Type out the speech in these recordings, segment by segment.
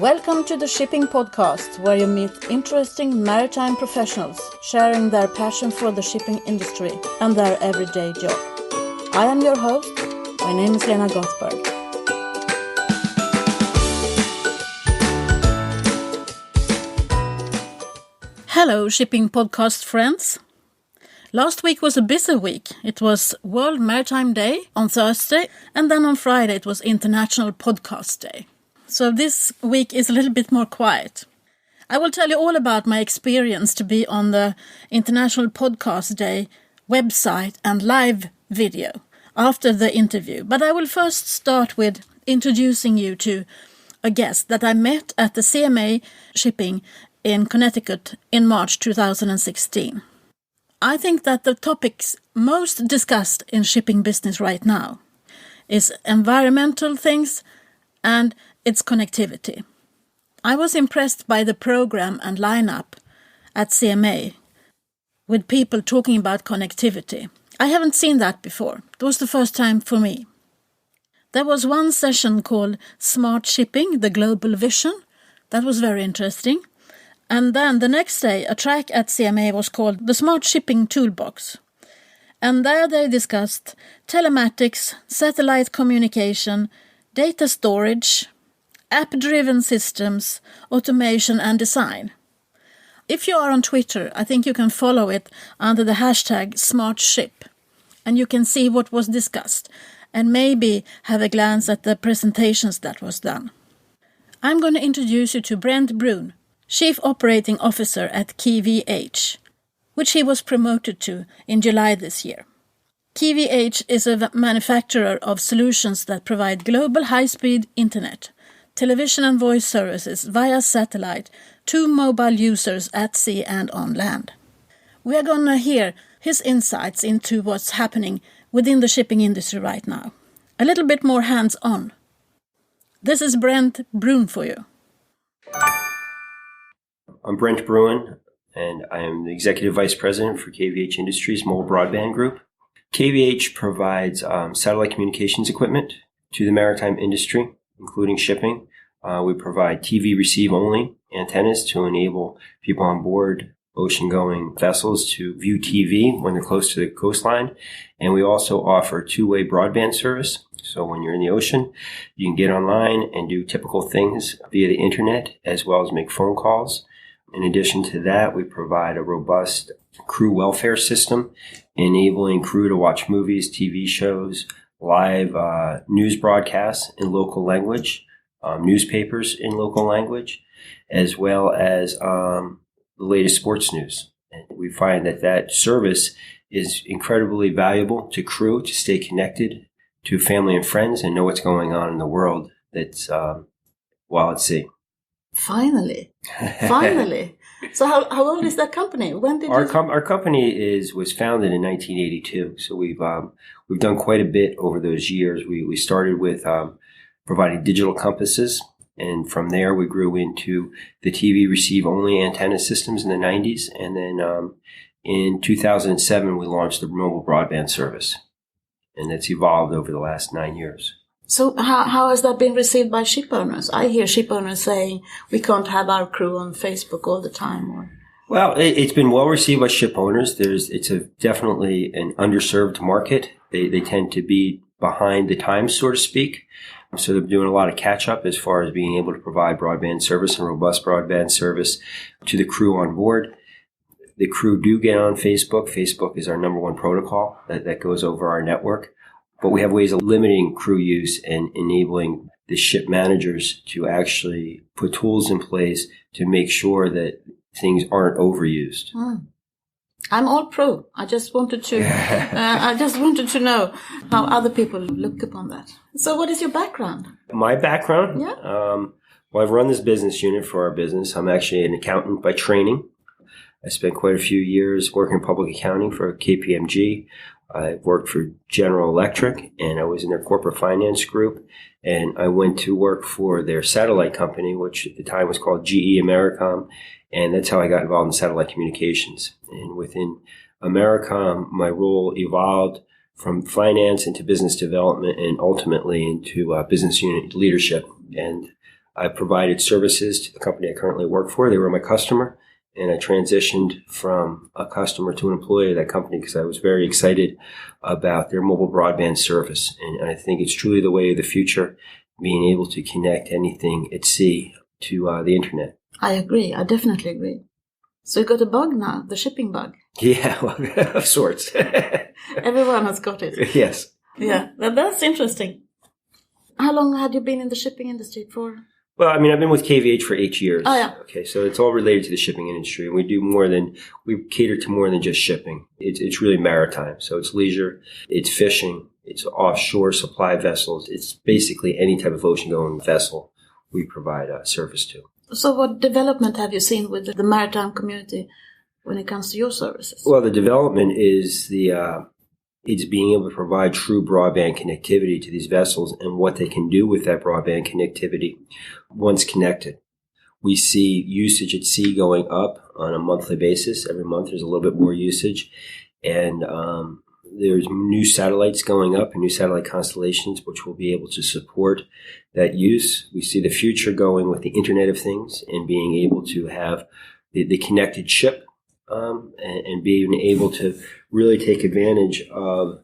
Welcome to the Shipping Podcast, where you meet interesting maritime professionals sharing their passion for the shipping industry and their everyday job. I am your host. My name is Lena Gothberg. Hello, Shipping Podcast friends. Last week was a busy week. It was World Maritime Day on Thursday, and then on Friday it was International Podcast Day. So this week is a little bit more quiet. I will tell you all about my experience to be on the International Podcast Day website and live video after the interview. But I will first start with introducing you to a guest that I met at the CMA Shipping in Connecticut in March 2016. I think that the topics most discussed in shipping business right now is environmental things and its connectivity. I was impressed by the program and lineup at CMA with people talking about connectivity. I haven't seen that before. It was the first time for me. There was one session called Smart Shipping, the Global Vision. That was very interesting. And then the next day, a track at CMA was called the Smart Shipping Toolbox. And there they discussed telematics, satellite communication, data storage, app-driven systems, automation and design. If you are on Twitter, I think you can follow it under the hashtag SmartShip, and you can see what was discussed and maybe have a glance at the presentations that was done. I'm going to introduce you to Brent Bruun, Chief Operating Officer at KVH, which he was promoted to in July this year. KVH is a manufacturer of solutions that provide global high-speed internet, television and voice services via satellite to mobile users at sea and on land. We are going to hear his insights into what's happening within the shipping industry right now. A little bit more hands-on. This is Brent Bruun for you. I'm Brent Bruun, and I am the Executive Vice President for KVH Industries Mobile Broadband Group. KVH provides satellite communications equipment to the maritime industry, including shipping. We provide TV receive-only antennas to enable people on board ocean-going vessels to view TV when they're close to the coastline. And we also offer two-way broadband service. So when you're in the ocean, you can get online and do typical things via the internet, as well as make phone calls. In addition to that, we provide a robust crew welfare system, enabling crew to watch movies, TV shows, live news broadcasts in local language, newspapers in local language, as well as the latest sports news. And we find that service is incredibly valuable to crew to stay connected to family and friends and know what's going on in the world that's while at sea. Finally. So how old is that company? When did our company was founded in 1982. So we've done quite a bit over those years. We started with providing digital compasses, and from there we grew into the TV receive only antenna systems in the 90s, and then in 2007 we launched the mobile broadband service, and it's evolved over the last 9 years. So how has that been received by ship owners? I hear ship owners saying we can't have our crew on Facebook all the time. Well, it's been well received by ship owners. It's definitely an underserved market. They tend to be behind the times, so to speak. So they're doing a lot of catch up as far as being able to provide broadband service and robust broadband service to the crew on board. The crew do get on Facebook. Facebook is our number one protocol that goes over our network. But we have ways of limiting crew use and enabling the ship managers to actually put tools in place to make sure that things aren't overused. I'm all pro. I just wanted to know how other people look upon that. So what is your background? My background? Yeah. Well, I've run this business unit for our business. I'm actually an accountant by training. I spent quite a few years working in public accounting for KPMG. I worked for General Electric, and I was in their corporate finance group. And I went to work for their satellite company, which at the time was called SES AMERICOM. And that's how I got involved in satellite communications. And within AMERICOM, my role evolved from finance into business development and ultimately into business unit leadership. And I provided services to the company I currently work for. They were my customer, and I transitioned from a customer to an employee of that company because I was very excited about their mobile broadband service. And I think it's truly the way of the future, being able to connect anything at sea to the internet. I agree. I definitely agree. So you got a bug now, the shipping bug. Yeah, well, of sorts. Everyone has got it. Yes. Yeah, that's interesting. How long had you been in the shipping industry for? Well, I mean, I've been with KVH for 8 years. Oh, yeah. Okay, so it's all related to the shipping industry. And we cater to more than just shipping. It's really maritime. So it's leisure, it's fishing, it's offshore supply vessels. It's basically any type of ocean-going vessel we provide a service to. So what development have you seen with the maritime community when it comes to your services? Well, the development is it's being able to provide true broadband connectivity to these vessels and what they can do with that broadband connectivity once connected. We see usage at sea going up on a monthly basis. Every month there's a little bit more usage. And there's new satellites going up and new satellite constellations which will be able to support that use. We see the future going with the Internet of Things and being able to have the connected ship and being able to really take advantage of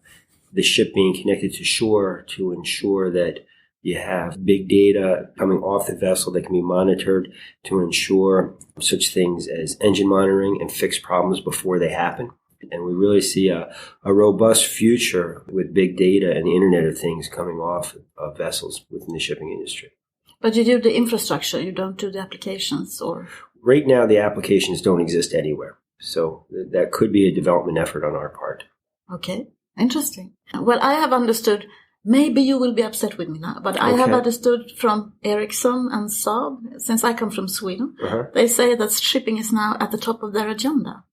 the ship being connected to shore to ensure that you have big data coming off the vessel that can be monitored to ensure such things as engine monitoring and fix problems before they happen. And we really see a robust future with big data and the Internet of Things coming off of vessels within the shipping industry. But you do the infrastructure, you don't do the applications, or? Right now, the applications don't exist anywhere. So that could be a development effort on our part. Okay, interesting. Well, I have understood, maybe you will be upset with me now, but I have understood from Ericsson and Saab, since I come from Sweden, they say that shipping is now at the top of their agenda.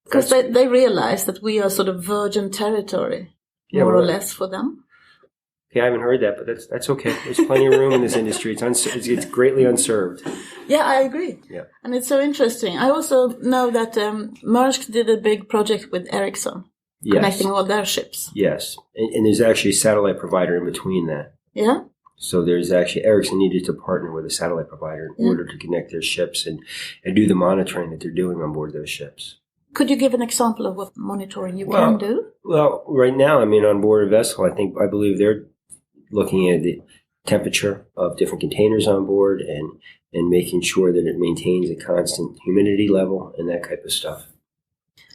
Because they realize that we are sort of virgin territory, more or less, for them. Okay, I haven't heard that, but that's okay. There's plenty of room in this industry. It's greatly unserved. Yeah, I agree. Yeah. And it's so interesting. I also know that Maersk did a big project with Ericsson, connecting all their ships. Yes, and there's actually a satellite provider in between that. Yeah. So there's actually, Ericsson needed to partner with a satellite provider in order to connect their ships and do the monitoring that they're doing on board those ships. Could you give an example of what monitoring you can do? Well, right now, I mean, on board a vessel, I believe they're looking at the temperature of different containers on board and making sure that it maintains a constant humidity level and that type of stuff.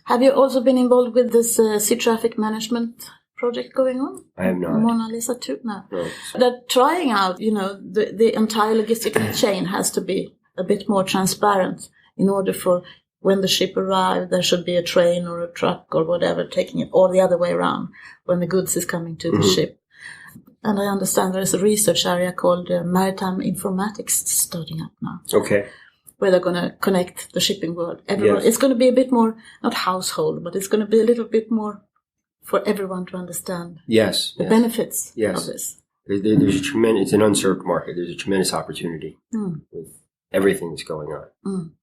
Have you also been involved with this sea traffic management project going on? I have not. Mona Lisa too? No. No. They're trying out, the entire logistical chain has to be a bit more transparent in order for when the ship arrives, there should be a train or a truck or whatever taking it, or the other way around, when the goods is coming to the ship. And I understand there is a research area called maritime informatics starting up now. Okay. Where they're going to connect the shipping world. Everyone. Yes. It's going to be a bit more, not household, but it's going to be a little bit more for everyone to understand the benefits of this. There's a tremendous, it's an unserved market. There's a tremendous opportunity with everything that's going on.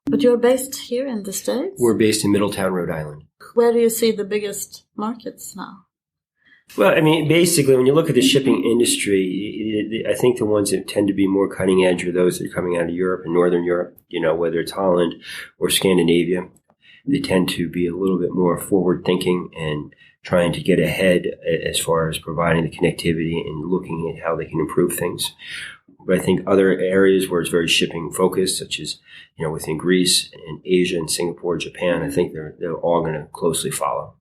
But you're based here in the States? We're based in Middletown, Rhode Island. Where do you see the biggest markets now? Well, I mean, basically, when you look at the shipping industry, I think the ones that tend to be more cutting edge are those that are coming out of Europe and Northern Europe, whether it's Holland or Scandinavia. They tend to be a little bit more forward thinking and trying to get ahead as far as providing the connectivity and looking at how they can improve things. But I think other areas where it's very shipping focused, such as, within Greece and Asia and Singapore, Japan, I think they're all going to closely follow.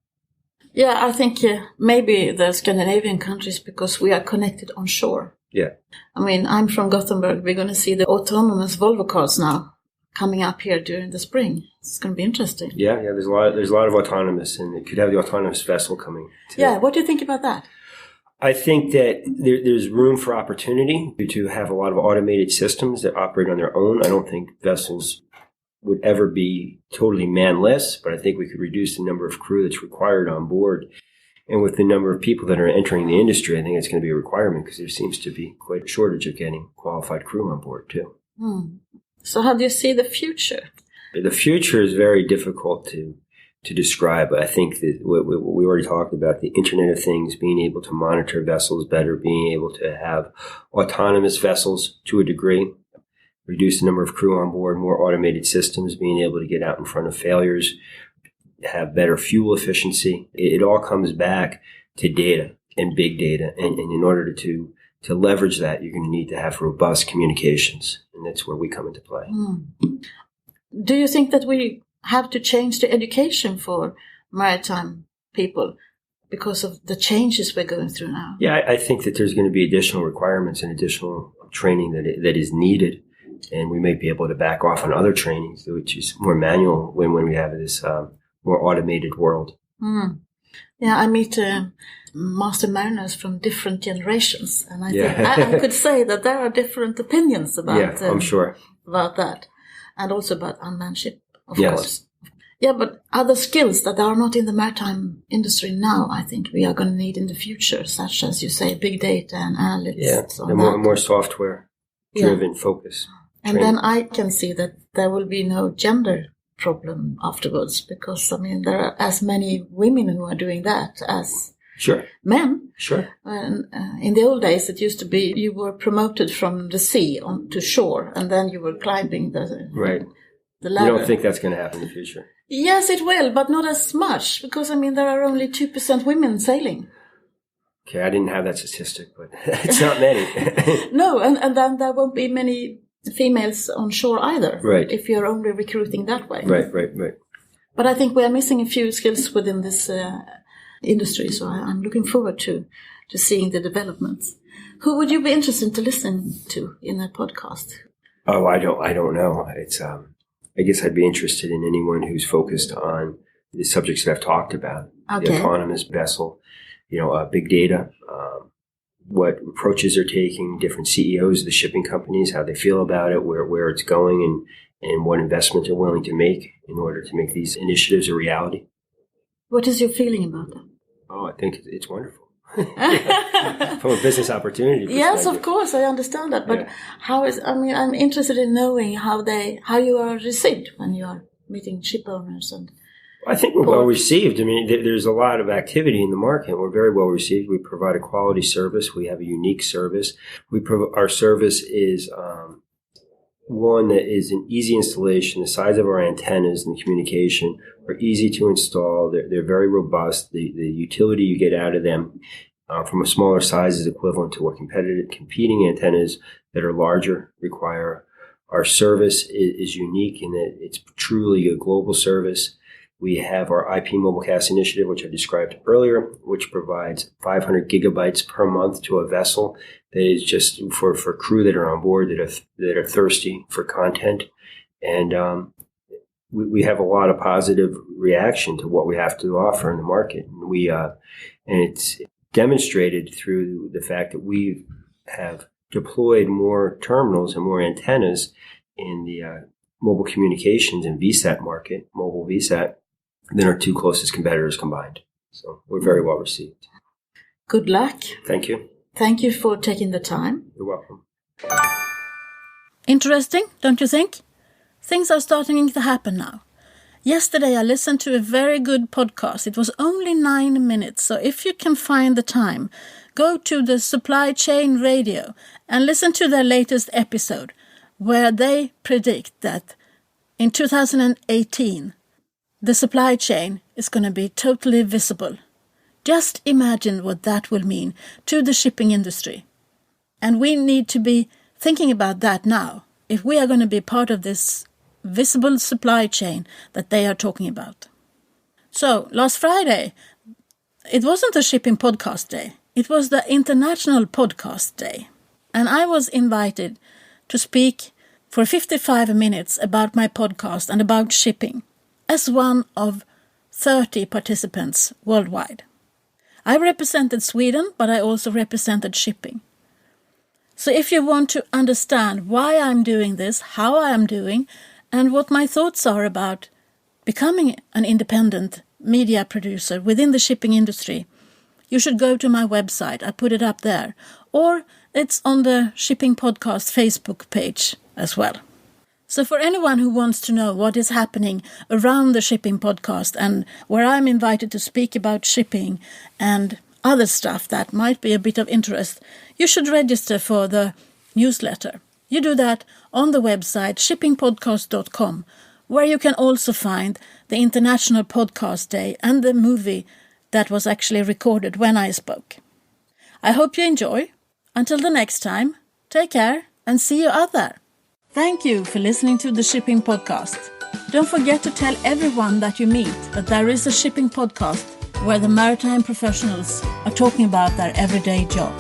Yeah, I think maybe the Scandinavian countries, because we are connected on shore. Yeah. I mean, I'm from Gothenburg. We're going to see the autonomous Volvo cars now coming up here during the spring. It's going to be interesting. Yeah. There's a lot of autonomous, and it could have the autonomous vessel coming too. Yeah. What do you think about that? I think that there's room for opportunity to have a lot of automated systems that operate on their own. I don't think vessels would ever be totally manless, but I think we could reduce the number of crew that's required on board. And with the number of people that are entering the industry, I think it's going to be a requirement because there seems to be quite a shortage of getting qualified crew on board too. So how do you see the future? The future is very difficult to describe. I think that what we already talked about, the Internet of Things, being able to monitor vessels better, being able to have autonomous vessels to a degree. reduce the number of crew on board, more automated systems, being able to get out in front of failures, have better fuel efficiency. It all comes back to data and big data. And in order to leverage that, you're going to need to have robust communications. And that's where we come into play. Do you think that we have to change the education for maritime people because of the changes we're going through now? Yeah, I think that there's going to be additional requirements and additional training that is needed. And we may be able to back off on other trainings, which is more manual when we have this more automated world. Yeah, I meet master mariners from different generations, and I think I could say that there are different opinions about I'm sure about that, and also about unmanned ship, of course. Yeah, but other skills that are not in the maritime industry now, I think we are going to need in the future, such as you say, big data and analytics. Yeah, more software-driven focus. And then I can see that there will be no gender problem afterwards, because, I mean, there are as many women who are doing that as men. Sure. And in the old days, it used to be you were promoted from the sea to shore, and then you were climbing the ladder. You don't think that's going to happen in the future? Yes, it will, but not as much, because, I mean, there are only 2% women sailing. Okay, I didn't have that statistic, but it's not many. No, and then there won't be many females on shore either. Right. If you're only recruiting that way. Right. But I think we are missing a few skills within this industry, so I'm looking forward to seeing the developments. Who would you be interested to listen to in that podcast? Oh, I don't know. It's I guess I'd be interested in anyone who's focused on the subjects that I've talked about. Okay. The autonomous vessel, big data, what approaches are taking, different CEOs of the shipping companies, how they feel about it, where it's going, and what investment they're willing to make in order to make these initiatives a reality. What is your feeling about that? Oh, I think it's wonderful. From a business opportunity perspective. Yes, of course, I understand that. But I'm interested in knowing how you are received when you are meeting ship owners and I think we're well received. I mean, there's a lot of activity in the market. We're very well received. We provide a quality service. We have a unique service. Our service is one that is an easy installation. The size of our antennas and the communication are easy to install. They're very robust. The utility you get out of them from a smaller size is equivalent to what competing antennas that are larger require. Our service is unique in that it's truly a global service. We have our IP Mobilecast initiative, which I described earlier, which provides 500 gigabytes per month to a vessel that is just for crew that are on board that are thirsty for content. And we have a lot of positive reaction to what we have to offer in the market. And it's demonstrated through the fact that we have deployed more terminals and more antennas in the mobile communications and VSAT market, mobile VSAT, than our two closest competitors combined. So we're very well received. Good luck. Thank you. Thank you for taking the time. You're welcome. Interesting, don't you think? Things are starting to happen now. Yesterday I listened to a very good podcast. It was only 9 minutes, so if you can find the time, go to the Supply Chain Radio and listen to their latest episode, where they predict that in 2018, the supply chain is going to be totally visible. Just imagine what that will mean to the shipping industry. And we need to be thinking about that now, if we are going to be part of this visible supply chain that they are talking about. So, last Friday, it wasn't a shipping podcast day. It was the International Podcast Day. And I was invited to speak for 55 minutes about my podcast and about shipping, as one of 30 participants worldwide. I represented Sweden, but I also represented shipping. So if you want to understand why I'm doing this, how I am doing, and what my thoughts are about becoming an independent media producer within the shipping industry, you should go to my website. I put it up there. Or it's on the Shipping Podcast Facebook page as well. So for anyone who wants to know what is happening around the Shipping Podcast and where I'm invited to speak about shipping and other stuff that might be a bit of interest, you should register for the newsletter. You do that on the website shippingpodcast.com, where you can also find the International Podcast Day and the movie that was actually recorded when I spoke. I hope you enjoy. Until the next time, take care and see you out there. Thank you for listening to the Shipping Podcast. Don't forget to tell everyone that you meet that there is a shipping podcast where the maritime professionals are talking about their everyday job.